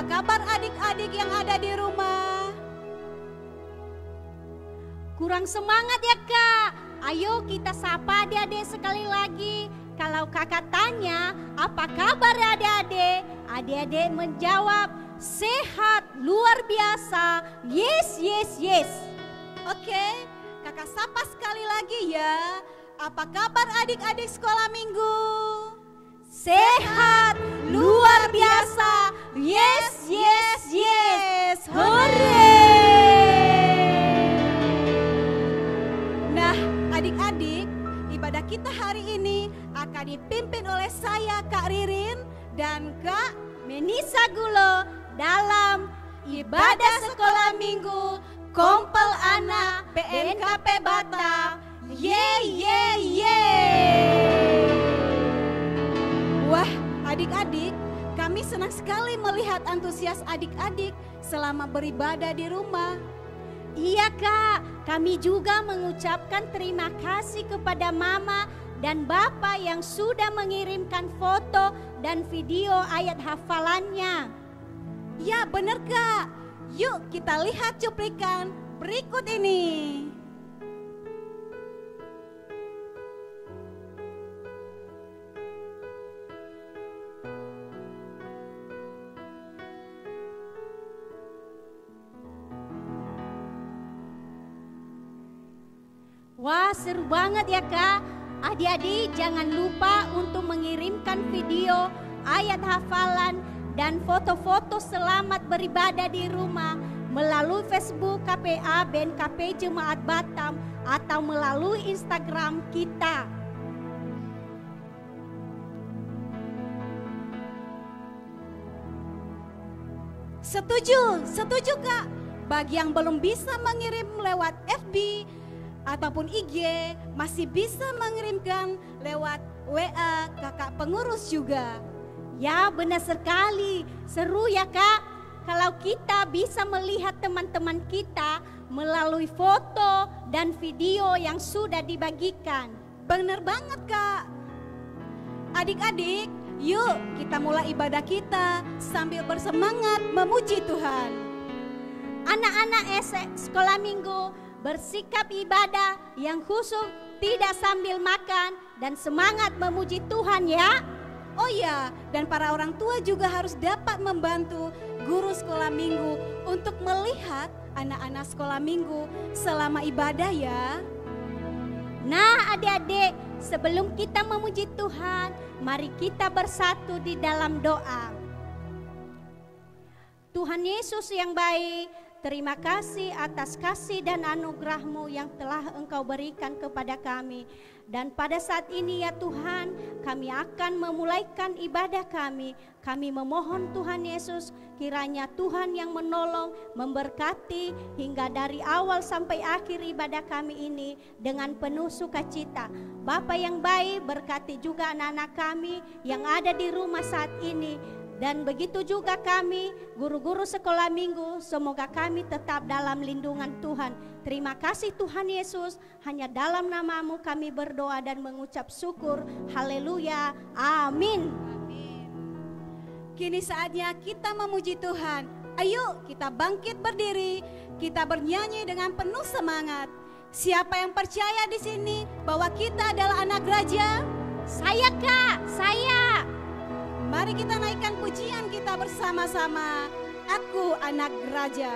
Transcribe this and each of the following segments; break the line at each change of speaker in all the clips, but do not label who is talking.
kabar adik-adik yang ada di rumah?
Kurang semangat ya Kak. Ayo kita sapa adik-adik sekali lagi. Kalau kakak tanya, apa kabar adik-adik? Adik-adik menjawab, sehat, luar biasa. Yes, yes, yes.
Oke, kakak sapa sekali lagi ya. Apa kabar adik-adik sekolah minggu?
Sehat, luar biasa. Yes, yes, yes. Hore!
Nah, adik-adik, ibadah kita hari ini akan dipimpin oleh saya Kak Ririn dan Kak
Menisa Gulo dalam ibadah sekolah minggu Kompel Anak BNKP Batam. Ye ye ye.
Wah, adik-adik, kami senang sekali melihat antusias adik-adik selama beribadah di rumah.
Iya Kak, kami juga mengucapkan terima kasih kepada Mama dan Bapak yang sudah mengirimkan foto dan video ayat hafalannya.
Ya benar Kak, yuk kita lihat cuplikan berikut ini.
Wah, seru banget ya Kak. Adik-adik jangan lupa untuk mengirimkan video, ayat hafalan, dan foto-foto selamat beribadah di rumah melalui Facebook KPA BNKP Jemaat Batam atau melalui Instagram kita.
Setuju Kak. Bagi yang belum bisa mengirim lewat FB ataupun IG, masih bisa mengirimkan lewat WA kakak pengurus juga.
Ya benar sekali, seru ya Kak. Kalau kita bisa melihat teman-teman kita melalui foto dan video yang sudah dibagikan.
Benar banget Kak. Adik-adik, yuk kita mulai ibadah kita sambil bersemangat memuji Tuhan.
Anak-anak sekolah minggu bersikap ibadah yang khusyuk, tidak sambil makan dan semangat memuji Tuhan ya.
Oh ya, dan para orang tua juga harus dapat membantu guru sekolah minggu untuk melihat anak-anak sekolah minggu selama ibadah ya.
Nah adik-adik, sebelum kita memuji Tuhan, mari kita bersatu di dalam doa. Tuhan Yesus yang baik, terima kasih atas kasih dan anugerah-Mu yang telah Engkau berikan kepada kami. Dan pada saat ini ya Tuhan, kami akan memulaikan ibadah kami. Kami memohon Tuhan Yesus, kiranya Tuhan yang menolong, memberkati hingga dari awal sampai akhir ibadah kami ini dengan penuh sukacita. Bapa yang baik, berkati juga anak-anak kami yang ada di rumah saat ini. Dan begitu juga kami, guru-guru sekolah minggu, semoga kami tetap dalam lindungan Tuhan. Terima kasih Tuhan Yesus, hanya dalam nama-Mu kami berdoa dan mengucap syukur. Haleluya, amin.
Amin. Kini saatnya kita memuji Tuhan. Ayo kita bangkit berdiri, kita bernyanyi dengan penuh semangat. Siapa yang percaya di sini bahwa kita adalah anak raja?
Saya Kak, saya.
Mari kita naikkan pujian kita bersama-sama. Aku anak raja.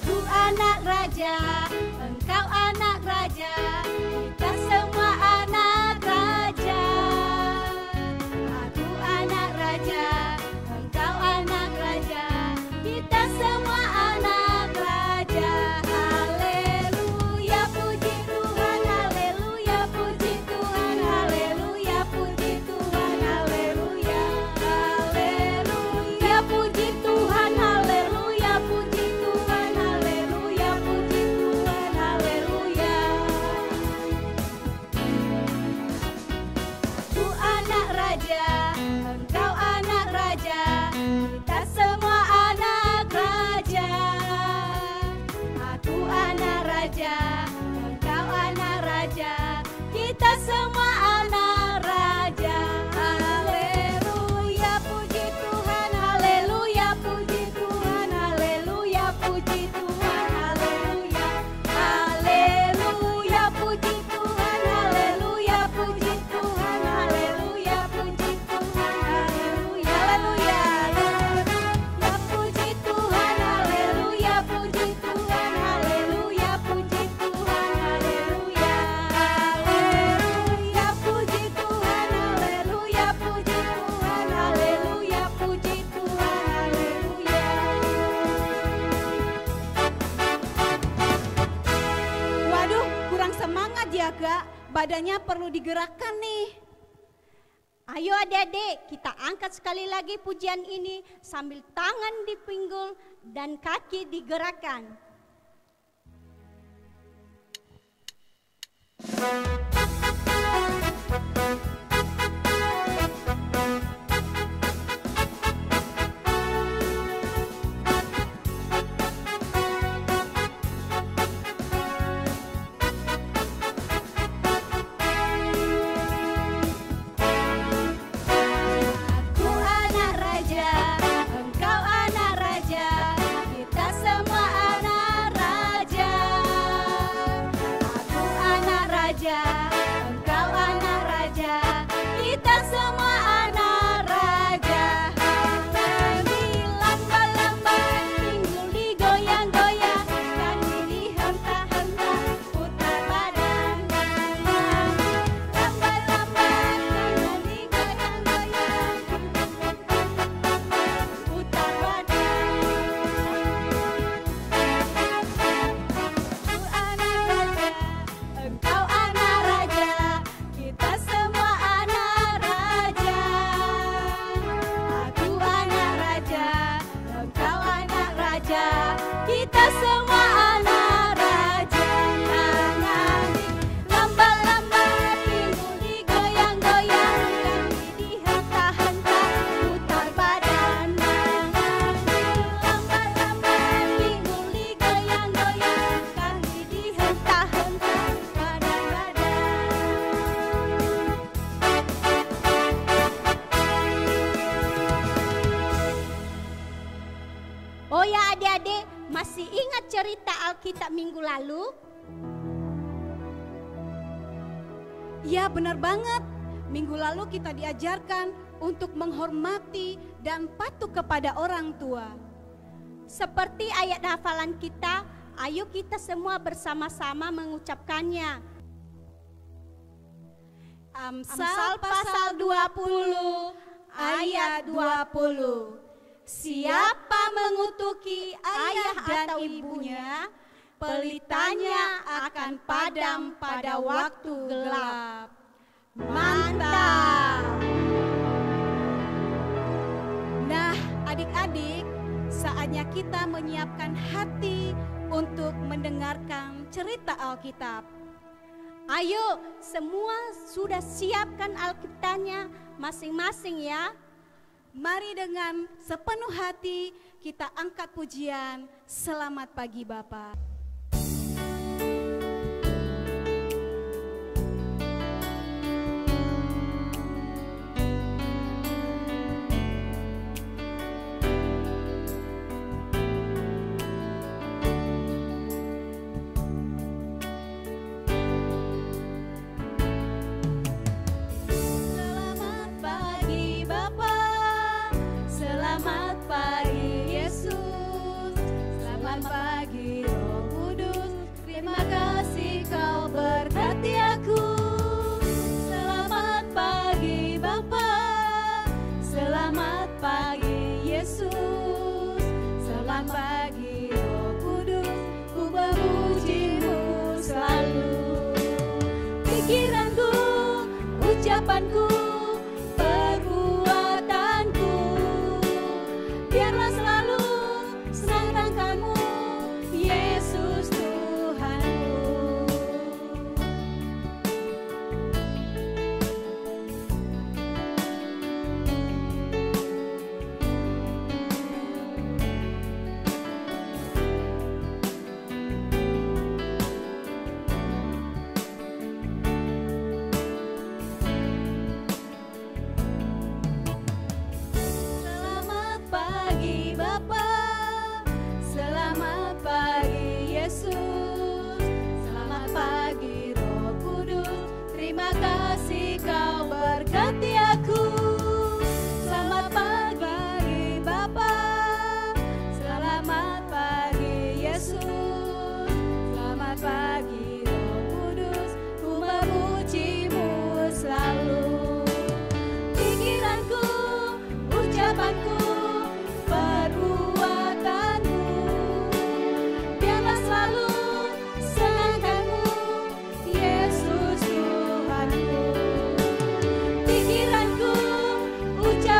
Aku anak raja, engkau anak raja, kita semua anak raja. Aku anak raja, engkau anak raja, kita semua anak raja. Haleluya puji Tuhan, haleluya puji Tuhan, haleluya puji Tuhan, haleluya. Haleluya puji Tuhan, haleluya puji Tuhan, haleluya puji Tuhan.
badannya perlu digerakkan nih.
Ayo adik-adik, kita angkat sekali lagi pujian ini sambil tangan dipinggul dan kaki digerakkan. Oh ya adik-adik, masih ingat cerita Alkitab minggu lalu?
Ya benar banget, minggu lalu kita diajarkan untuk menghormati dan patuh kepada orang tua.
Seperti ayat hafalan kita, ayo kita semua bersama-sama mengucapkannya.
Amsal pasal 20 ayat 20. Siapa mengutuki ayah atau ibunya, pelitanya akan padam pada waktu gelap. Mantap. Nah, adik-adik, saatnya kita menyiapkan hati untuk mendengarkan cerita Alkitab.
Ayo, semua sudah siapkan Alkitabnya masing-masing ya.
Mari dengan sepenuh hati kita angkat pujian Selamat Pagi Bapa. Ucapanku, perbuatanku, biarlah selalu senangkanmu, Yesus Tuhanku.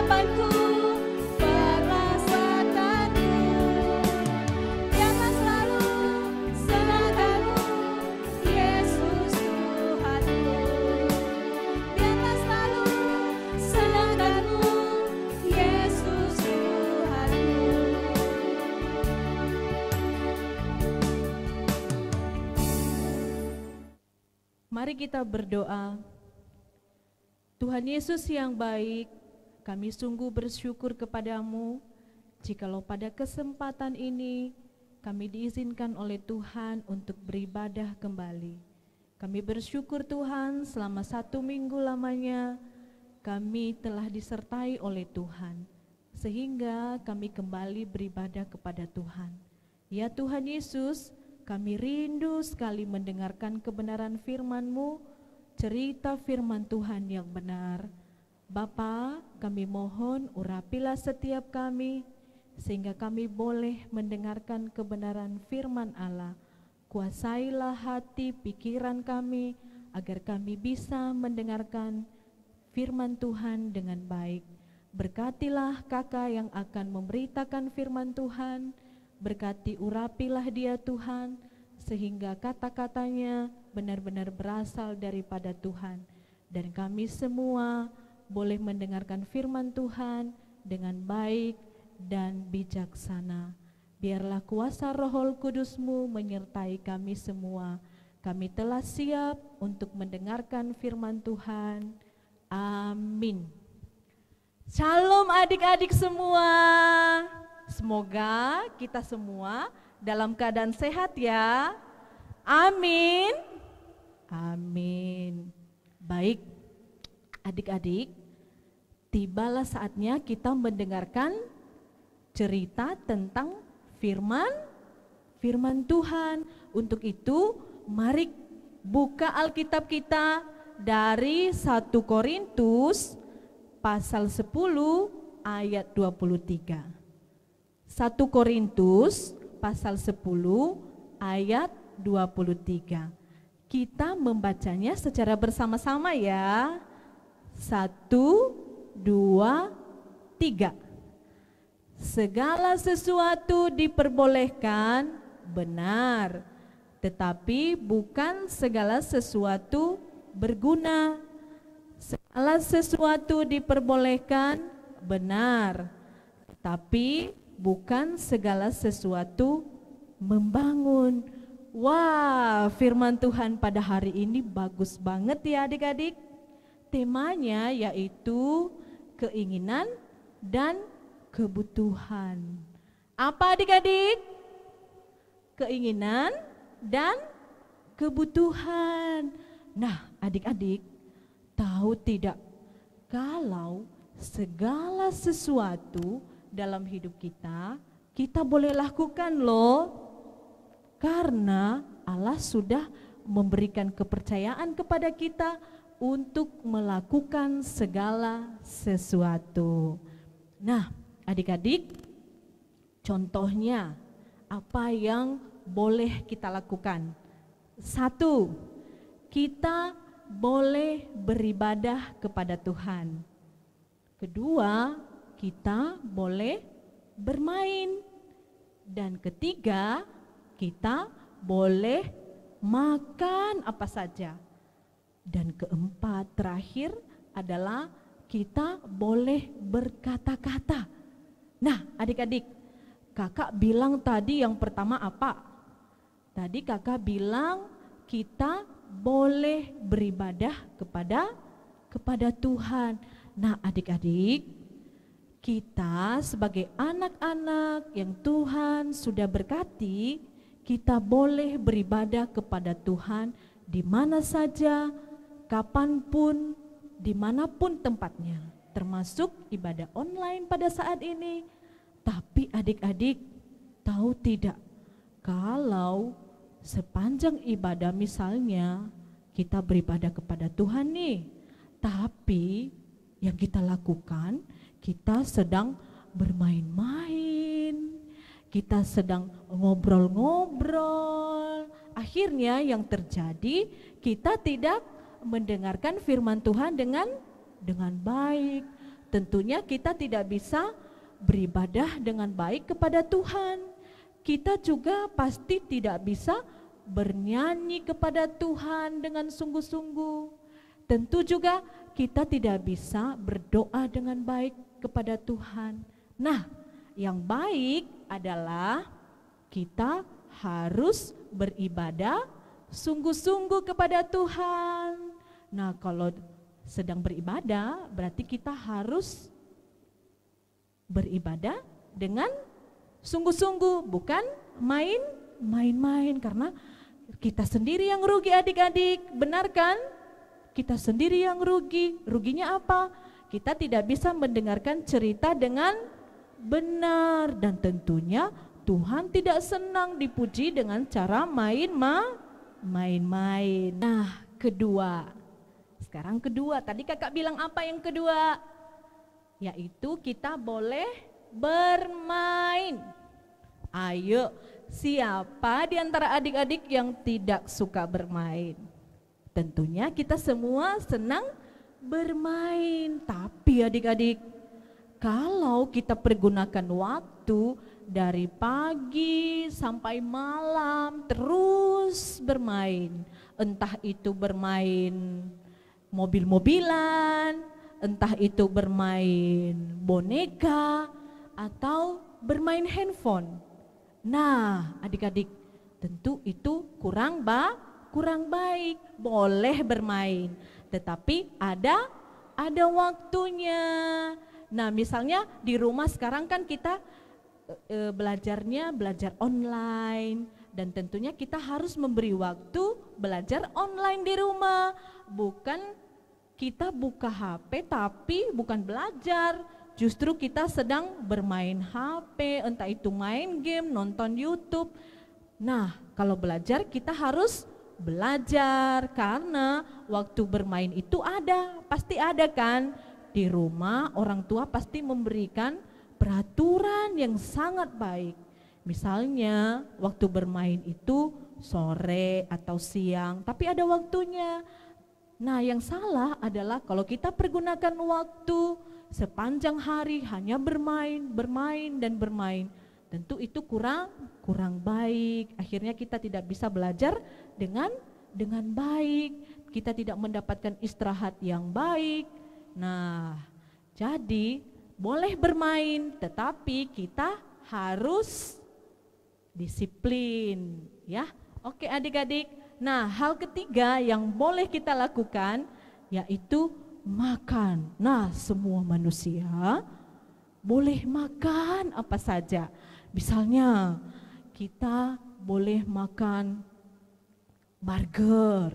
harapanku, perasaanku. Biarlah selalu selangkanmu, Yesus Tuhanku. Biarlah selalu selangkanmu, Yesus Tuhanku.
Mari kita berdoa. Tuhan Yesus yang baik, kami sungguh bersyukur kepadamu jikalau pada kesempatan ini kami diizinkan oleh Tuhan untuk beribadah kembali. Kami bersyukur Tuhan selama 1 minggu lamanya kami telah disertai oleh Tuhan, sehingga kami kembali beribadah kepada Tuhan. Ya Tuhan Yesus, kami rindu sekali mendengarkan kebenaran firman-Mu, cerita firman Tuhan yang benar. Bapa, kami mohon urapilah setiap kami, sehingga kami boleh mendengarkan kebenaran firman Allah. Kuasailah hati pikiran kami, agar kami bisa mendengarkan firman Tuhan dengan baik. Berkatilah kakak yang akan memberitakan firman Tuhan, berkati urapilah dia Tuhan, sehingga kata-katanya benar-benar berasal daripada Tuhan, dan kami semua boleh mendengarkan firman Tuhan dengan baik dan bijaksana. Biarlah kuasa Roh Kudus-Mu menyertai kami semua. Kami telah siap untuk mendengarkan firman Tuhan. Amin. Shalom adik-adik semua. Semoga kita semua dalam keadaan sehat ya. Amin. Amin. Baik, adik-adik, tibalah saatnya kita mendengarkan cerita tentang firman Tuhan. Untuk itu, mari buka Alkitab kita dari 1 Korintus pasal 10 ayat 23. 1 Korintus pasal 10 ayat 23. Kita membacanya secara bersama-sama ya. 1, 2, 3. Segala sesuatu diperbolehkan, benar, tetapi bukan segala sesuatu berguna. Segala sesuatu diperbolehkan, benar, tetapi bukan segala sesuatu membangun. Wah, firman Tuhan pada hari ini bagus banget ya adik-adik. Temanya yaitu keinginan dan kebutuhan. Apa adik-adik? Keinginan dan kebutuhan. Nah, adik-adik, tahu tidak kalau segala sesuatu dalam hidup kita boleh lakukan loh. Karena Allah sudah memberikan kepercayaan kepada kita untuk melakukan segala sesuatu. Nah, adik-adik, contohnya apa yang boleh kita lakukan? 1, kita boleh beribadah kepada Tuhan. 2, kita boleh bermain. Dan 3, kita boleh makan apa saja. Dan 4, terakhir adalah kita boleh berkata-kata. Nah, adik-adik, kakak bilang tadi yang pertama apa? Tadi kakak bilang kita boleh beribadah kepada Tuhan. Nah, adik-adik, kita sebagai anak-anak yang Tuhan sudah berkati, kita boleh beribadah kepada Tuhan di mana saja, kapanpun, dimanapun tempatnya, termasuk ibadah online pada saat ini. Tapi adik-adik, tahu tidak, kalau sepanjang ibadah misalnya kita beribadah kepada Tuhan nih, tapi yang kita lakukan, kita sedang bermain-main, kita sedang ngobrol-ngobrol. Akhirnya yang terjadi, kita tidak mendengarkan firman Tuhan dengan baik. tentunya kita tidak bisa beribadah dengan baik kepada Tuhan. Kita juga pasti tidak bisa bernyanyi kepada Tuhan dengan sungguh-sungguh. Tentu juga kita tidak bisa berdoa dengan baik kepada Tuhan. Nah, yang baik adalah kita harus beribadah sungguh-sungguh kepada Tuhan. Nah, kalau sedang beribadah berarti kita harus beribadah dengan sungguh-sungguh, bukan main-main, karena kita sendiri yang rugi adik-adik, benar kan? Kita sendiri yang rugi. Ruginya apa? Kita tidak bisa mendengarkan cerita dengan benar, dan tentunya Tuhan tidak senang dipuji dengan cara main-main. Nah, kedua. Sekarang kedua, tadi kakak bilang apa yang kedua? Yaitu kita boleh bermain. Ayo, siapa di antara adik-adik yang tidak suka bermain? Tentunya kita semua senang bermain. Tapi adik-adik, kalau kita pergunakan waktu dari pagi sampai malam terus bermain, entah itu bermain mobil-mobilan, entah itu bermain boneka, atau bermain handphone. Nah, adik-adik, tentu itu kurang baik. Boleh bermain, tetapi ada waktunya. Nah, misalnya di rumah sekarang kan kita belajar online, dan tentunya kita harus memberi waktu belajar online di rumah. Bukan kita buka HP tapi bukan belajar, justru kita sedang bermain HP, entah itu main game, nonton YouTube. Nah, kalau belajar kita harus belajar, karena waktu bermain itu pasti ada kan. Di rumah orang tua pasti memberikan peraturan yang sangat baik. Misalnya waktu bermain itu sore atau siang, tapi ada waktunya. Nah, yang salah adalah kalau kita pergunakan waktu sepanjang hari hanya bermain. Tentu itu kurang baik. Akhirnya kita tidak bisa belajar dengan baik. Kita tidak mendapatkan istirahat yang baik. Nah, jadi boleh bermain, tetapi kita harus disiplin, ya. Oke adik-adik. Nah, hal ketiga yang boleh kita lakukan yaitu makan. Nah, semua manusia boleh makan apa saja. Misalnya kita boleh makan burger,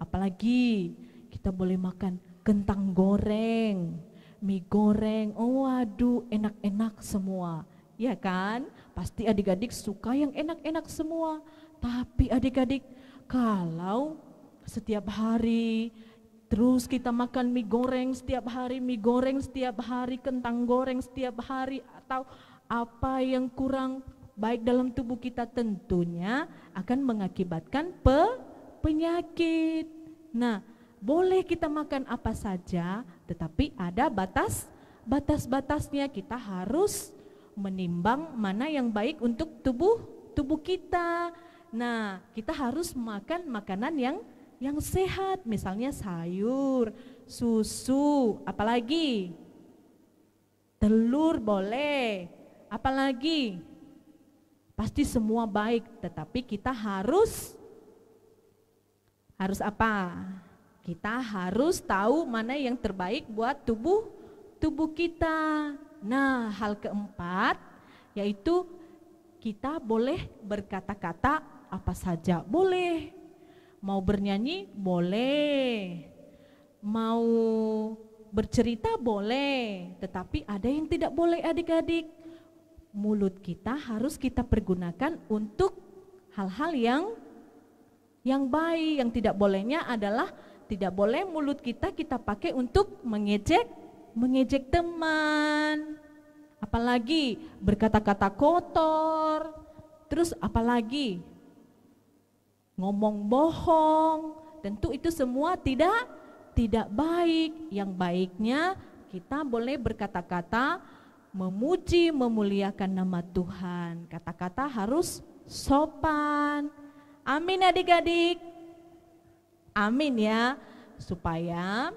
apalagi kita boleh makan kentang goreng, mie goreng. Oh, waduh, enak-enak semua, ya kan? Pasti adik-adik suka yang enak-enak semua. Tapi adik-adik, kalau setiap hari terus kita makan mie goreng setiap hari, kentang goreng setiap hari, atau apa yang kurang baik dalam tubuh kita, tentunya akan mengakibatkan penyakit. Nah, boleh kita makan apa saja, tetapi ada batas-batasnya. Kita harus menimbang mana yang baik untuk tubuh kita. Nah, kita harus makan makanan yang sehat, misalnya sayur, susu, apalagi telur boleh, apalagi pasti semua baik, tetapi kita harus apa? Kita harus tahu mana yang terbaik buat tubuh kita. Nah, hal keempat yaitu kita boleh berkata-kata apa saja, boleh. Mau bernyanyi boleh, mau bercerita boleh, tetapi ada yang tidak boleh adik-adik. Mulut kita harus kita pergunakan untuk hal-hal yang baik. Yang tidak bolehnya adalah tidak boleh mulut kita pakai untuk mengejek teman, apalagi berkata-kata kotor, terus apalagi ngomong bohong. Tentu itu semua tidak baik. Yang baiknya kita boleh berkata-kata memuji, memuliakan nama Tuhan. Kata-kata harus sopan. Amin adik-adik. Amin ya. Supaya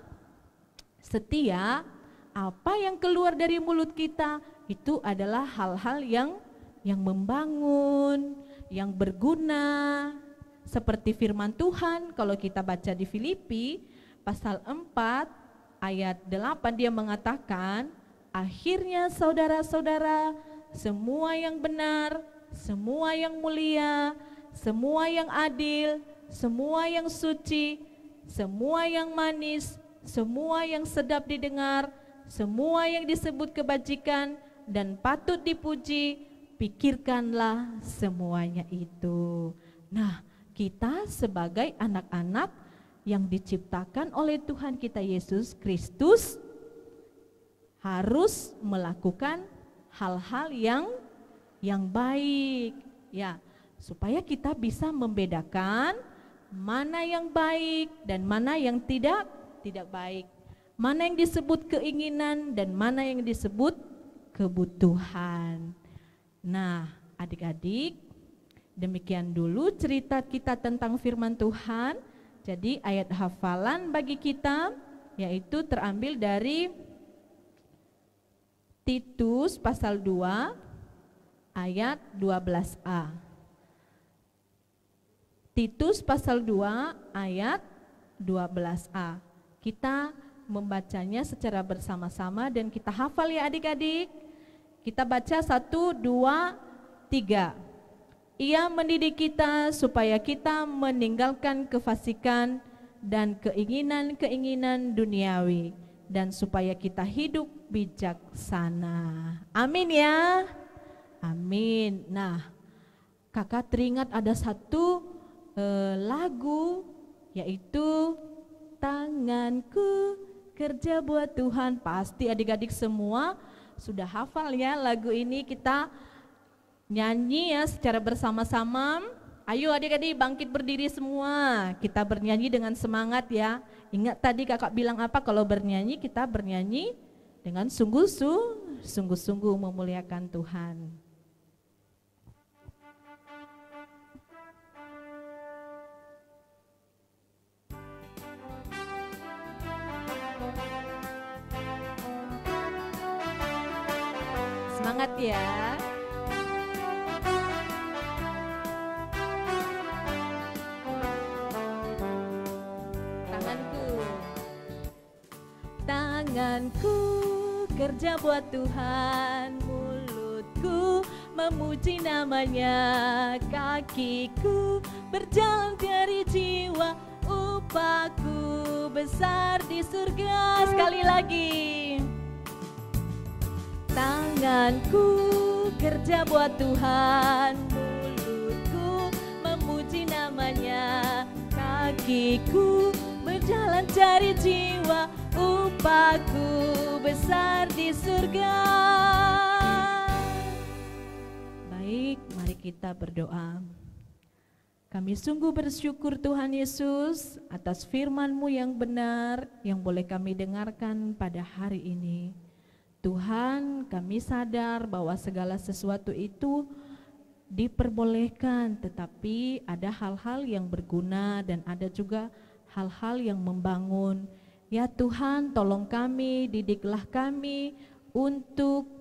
setia apa yang keluar dari mulut kita itu adalah hal-hal yang membangun, yang berguna. Seperti firman Tuhan kalau kita baca di Filipi pasal 4 ayat 8 dia mengatakan, akhirnya saudara-saudara, semua yang benar, semua yang mulia, semua yang adil, semua yang suci, semua yang manis, semua yang sedap didengar, semua yang disebut kebajikan dan patut dipuji, pikirkanlah semuanya itu. Nah, kita sebagai anak-anak yang diciptakan oleh Tuhan kita Yesus Kristus harus melakukan hal-hal yang baik ya, supaya kita bisa membedakan mana yang baik dan mana yang tidak baik, mana yang disebut keinginan dan mana yang disebut kebutuhan. Nah, adik-adik, demikian dulu cerita kita tentang firman Tuhan. Jadi ayat hafalan bagi kita yaitu terambil dari Titus pasal 2 ayat 12a. Titus pasal 2 ayat 12a. Kita membacanya secara bersama-sama dan kita hafal ya adik-adik. Kita baca 1, 2, 3. Ia mendidik kita supaya kita meninggalkan kefasikan dan keinginan-keinginan duniawi dan supaya kita hidup bijaksana. Amin ya. Amin. Nah, kakak teringat ada satu lagu yaitu Tanganku Kerja Buat Tuhan. Pasti adik-adik semua sudah hafal ya lagu ini. Kita nyanyi ya secara bersama-sama. Ayo adik-adik bangkit berdiri semua. Kita bernyanyi dengan semangat ya. Ingat tadi kakak bilang apa, kalau bernyanyi kita bernyanyi dengan sungguh-sungguh memuliakan Tuhan. Semangat ya. Tanganku kerja buat Tuhan, mulutku memuji namanya, kakiku berjalan dari jiwa, upahku besar di surga. Sekali lagi. Tanganku kerja buat Tuhan, mulutku memuji namanya, kakiku berjalan cari jiwa, upahku besar di surga. Baik, mari kita berdoa. Kami sungguh bersyukur Tuhan Yesus atas firman-Mu yang benar yang boleh kami dengarkan pada hari ini. Tuhan, kami sadar bahwa segala sesuatu itu diperbolehkan, tetapi ada hal-hal yang berguna dan ada juga hal-hal yang membangun. Ya Tuhan, tolong kami, didiklah kami untuk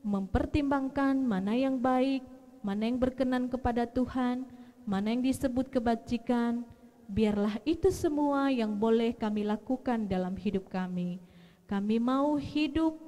mempertimbangkan mana yang baik, mana yang berkenan kepada Tuhan, mana yang disebut kebajikan. Biarlah itu semua yang boleh kami lakukan dalam hidup kami. Kami mau hidup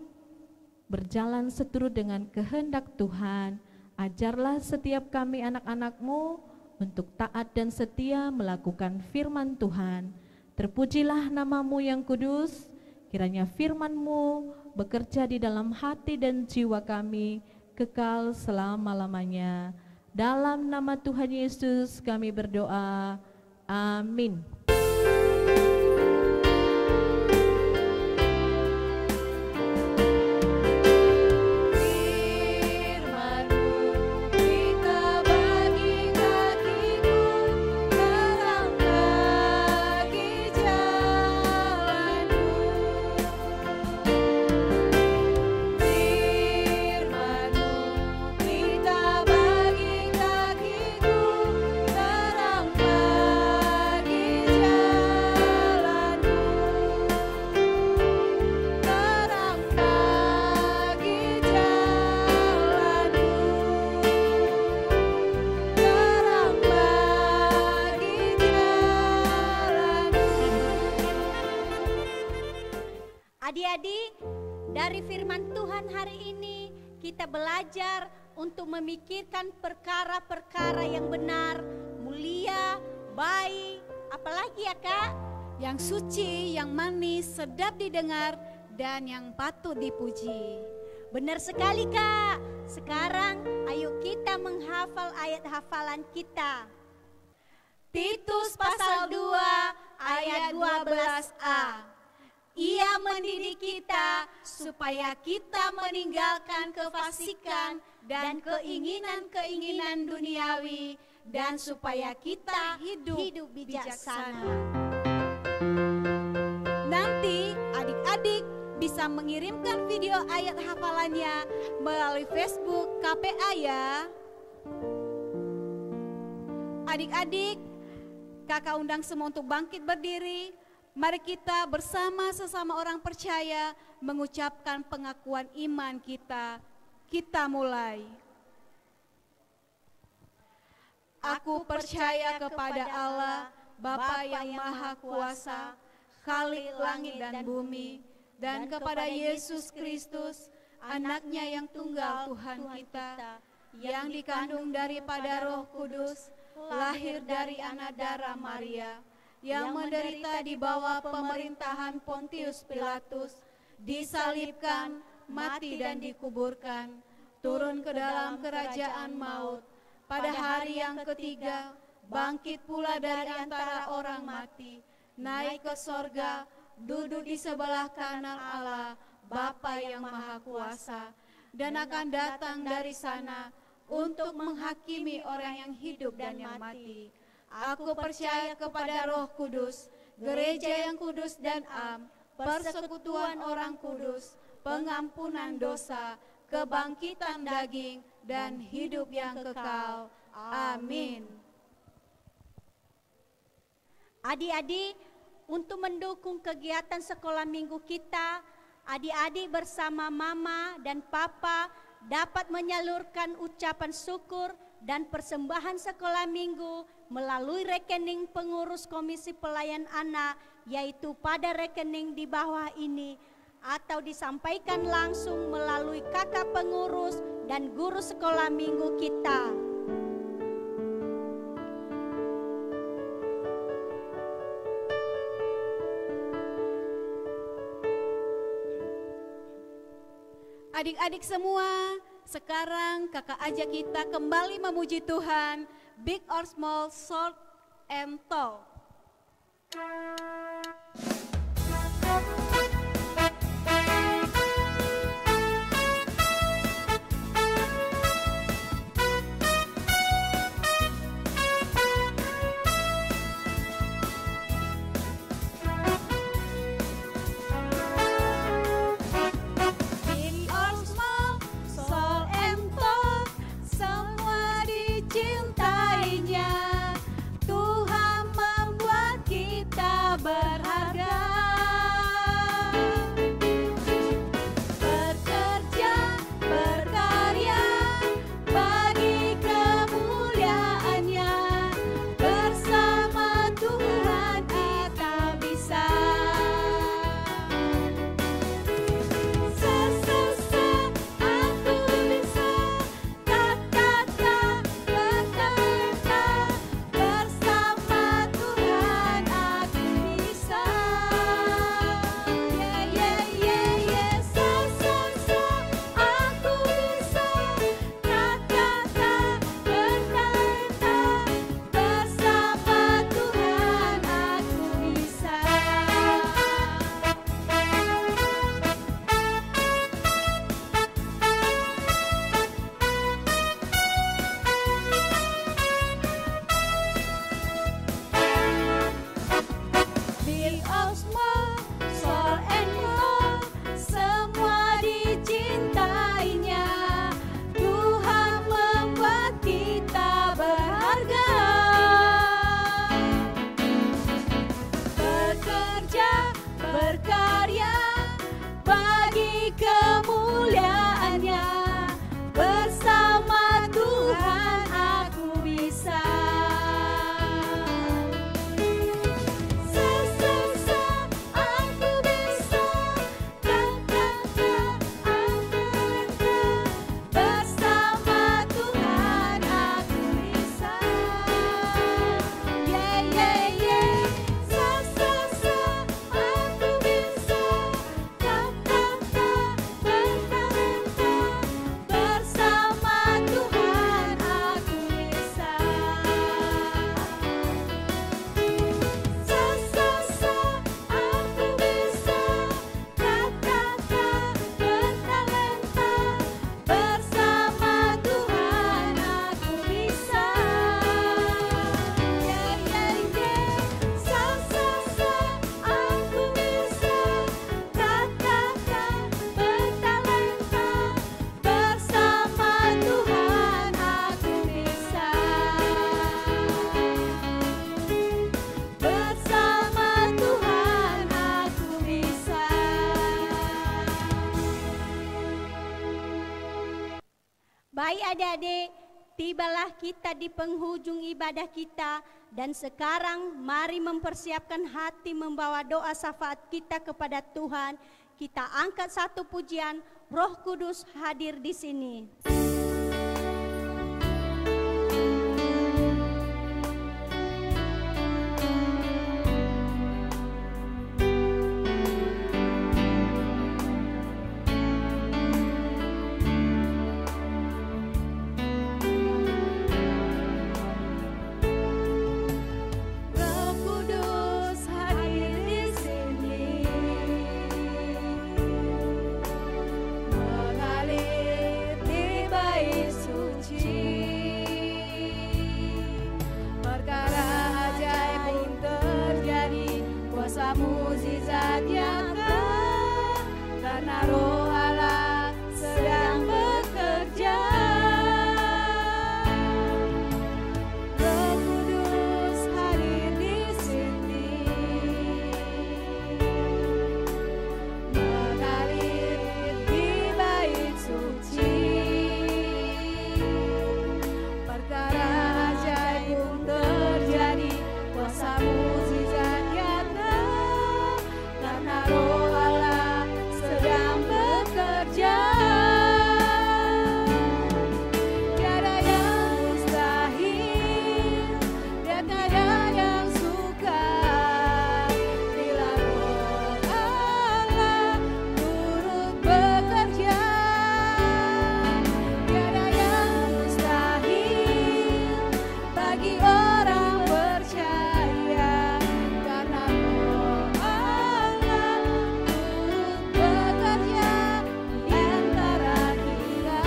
berjalan seturut dengan kehendak Tuhan. Ajarlah setiap kami anak-anak-Mu untuk taat dan setia melakukan firman Tuhan. Terpujilah nama-Mu yang kudus, kiranya firman-Mu bekerja di dalam hati dan jiwa kami, kekal selama-lamanya. Dalam nama Tuhan Yesus kami berdoa, amin.
Dari firman Tuhan hari ini kita belajar untuk memikirkan perkara-perkara yang benar, mulia, baik, apalagi ya Kak?
Yang suci, yang manis, sedap didengar, dan yang patut dipuji.
Benar sekali Kak. Sekarang ayo kita menghafal ayat hafalan kita.
Titus pasal 2 ayat 12a. Ia mendidik kita supaya kita meninggalkan kefasikan dan keinginan-keinginan duniawi, dan supaya kita hidup bijaksana. Nanti adik-adik bisa mengirimkan video ayat hafalannya melalui Facebook KPA ya. Adik-adik, kakak undang semua untuk bangkit berdiri. Mari kita bersama sesama orang percaya mengucapkan pengakuan iman kita. Kita mulai. Aku percaya kepada Allah, Bapa yang Maha Kuasa, Khalik langit dan bumi, dan kepada Yesus Kristus, Anaknya yang tunggal Tuhan kita, yang dikandung daripada Roh Kudus, lahir dari anak darah Maria, yang menderita di bawah pemerintahan Pontius Pilatus, disalibkan, mati dan dikuburkan, turun ke dalam kerajaan maut, pada hari yang ketiga, bangkit pula dari antara orang mati, naik ke sorga, duduk di sebelah kanan Allah, Bapa yang Maha Kuasa, dan akan datang dari sana untuk menghakimi orang yang hidup dan yang mati. Aku percaya kepada Roh Kudus, gereja yang kudus dan am, persekutuan orang kudus, pengampunan dosa, kebangkitan daging, dan hidup yang kekal. Amin.
Adik-adik, untuk mendukung kegiatan sekolah minggu kita, adik-adik bersama mama dan papa dapat menyalurkan ucapan syukur dan persembahan sekolah minggu melalui rekening pengurus Komisi Pelayan Anak, yaitu pada rekening di bawah ini, atau disampaikan langsung melalui kakak pengurus dan guru sekolah minggu kita.
Adik-adik semua, sekarang kakak ajak kita kembali memuji Tuhan, big or small, short and tall.
Bye. Baik adik-adik, tibalah kita di penghujung ibadah kita, dan sekarang mari mempersiapkan hati membawa doa syafaat kita kepada Tuhan. Kita angkat satu pujian, Roh Kudus hadir di sini.
Mukjizat nyata karena Roh Allah sedang bekerja. Roh Kudus hadir di sini, mengalir di bait suci. Perkara ajaib pun terjadi, kuasa mukjizat nyata karena Roh Allah sedang bekerja. Tiada yang mustahil dan tiada yang sukar bila Roh Allah turut bekerja. Tiada yang mustahil bagi orang percaya karena Roh Allah turut bekerja di antara kita.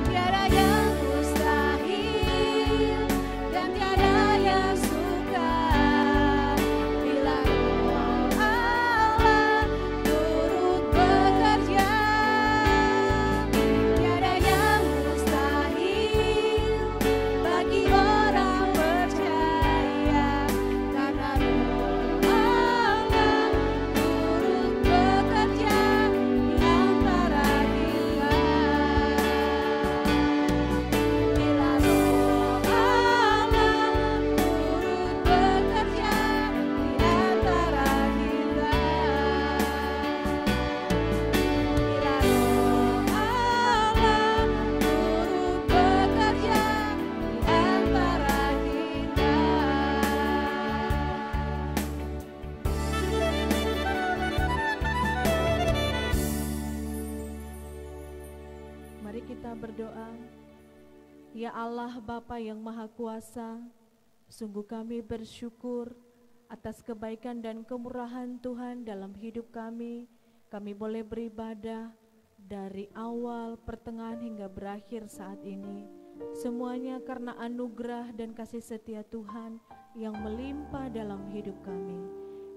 Tiada yang mustahil dan tiada yang sukar bila Roh Allah turut bekerja. Tiada yang mustahil bagi orang percaya karena Roh Allah turut bekerja di antara kita. Bila Roh Allah turut bekerja di antara kita. Bila Roh Allah turut bekerja di antara kita.
Mari kita berdoa. Ya Allah Bapa yang Maha Kuasa, sungguh kami bersyukur atas kebaikan dan kemurahan Tuhan dalam hidup kami. Kami boleh beribadah dari awal, pertengahan hingga berakhir saat ini. Semuanya karena anugerah dan kasih setia Tuhan yang melimpah dalam hidup kami.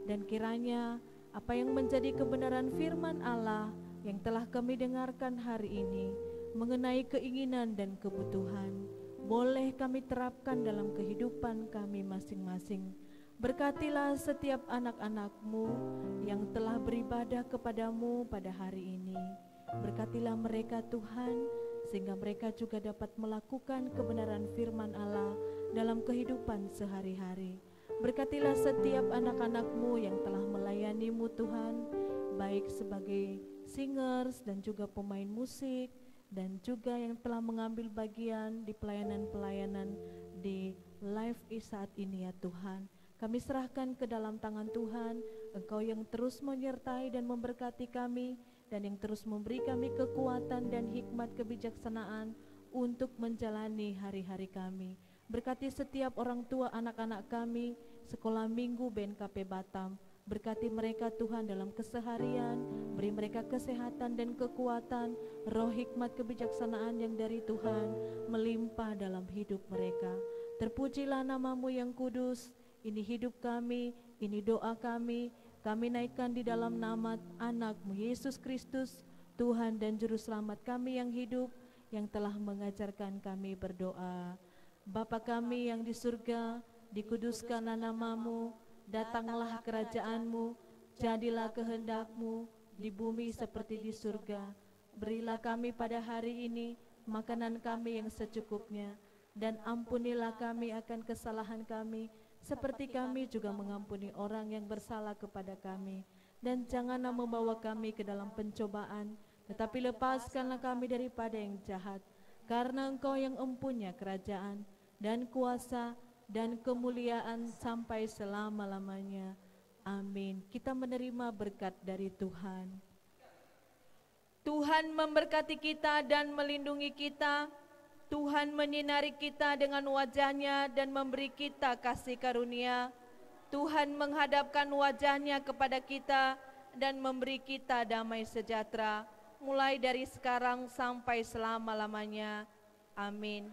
Dan kiranya apa yang menjadi kebenaran firman Allah yang telah kami dengarkan hari ini mengenai keinginan dan kebutuhan boleh kami terapkan dalam kehidupan kami masing-masing. Berkatilah setiap anak-anak-Mu yang telah beribadah kepadamu pada hari ini. Berkatilah mereka Tuhan, sehingga mereka juga dapat melakukan kebenaran firman Allah dalam kehidupan sehari-hari. Berkatilah setiap anak-anak-Mu yang telah melayani-Mu Tuhan, baik sebagai singers dan juga pemain musik, dan juga yang telah mengambil bagian di pelayanan-pelayanan di live saat ini ya Tuhan. Kami serahkan ke dalam tangan Tuhan, Engkau yang terus menyertai dan memberkati kami, dan yang terus memberi kami kekuatan dan hikmat kebijaksanaan untuk menjalani hari-hari kami. Berkati setiap orang tua anak-anak kami, sekolah minggu BNKP Batam. Berkati mereka Tuhan dalam keseharian, beri mereka kesehatan dan kekuatan, roh hikmat kebijaksanaan yang dari Tuhan melimpah dalam hidup mereka. Terpujilah nama-Mu yang kudus. Ini hidup kami, ini doa kami naikkan di dalam nama anak-Mu Yesus Kristus, Tuhan dan Juru Selamat kami yang hidup, yang telah mengajarkan kami berdoa. Bapa kami yang di surga, dikuduskanlah nama-Mu, datanglah kerajaan-Mu, jadilah kehendak-Mu di bumi seperti di surga. Berilah kami pada hari ini makanan kami yang secukupnya, dan ampunilah kami akan kesalahan kami, seperti kami juga mengampuni orang yang bersalah kepada kami. Dan janganlah membawa kami ke dalam pencobaan, tetapi lepaskanlah kami daripada yang jahat. Karena Engkau yang empunya kerajaan dan kuasa dan kemuliaan sampai selama-lamanya. Amin. Kita menerima berkat dari Tuhan. Tuhan memberkati kita dan melindungi kita. Tuhan menyinari kita dengan wajah-Nya dan memberi kita kasih karunia. Tuhan menghadapkan wajah-Nya kepada kita dan memberi kita damai sejahtera, mulai dari sekarang sampai selama-lamanya. Amin.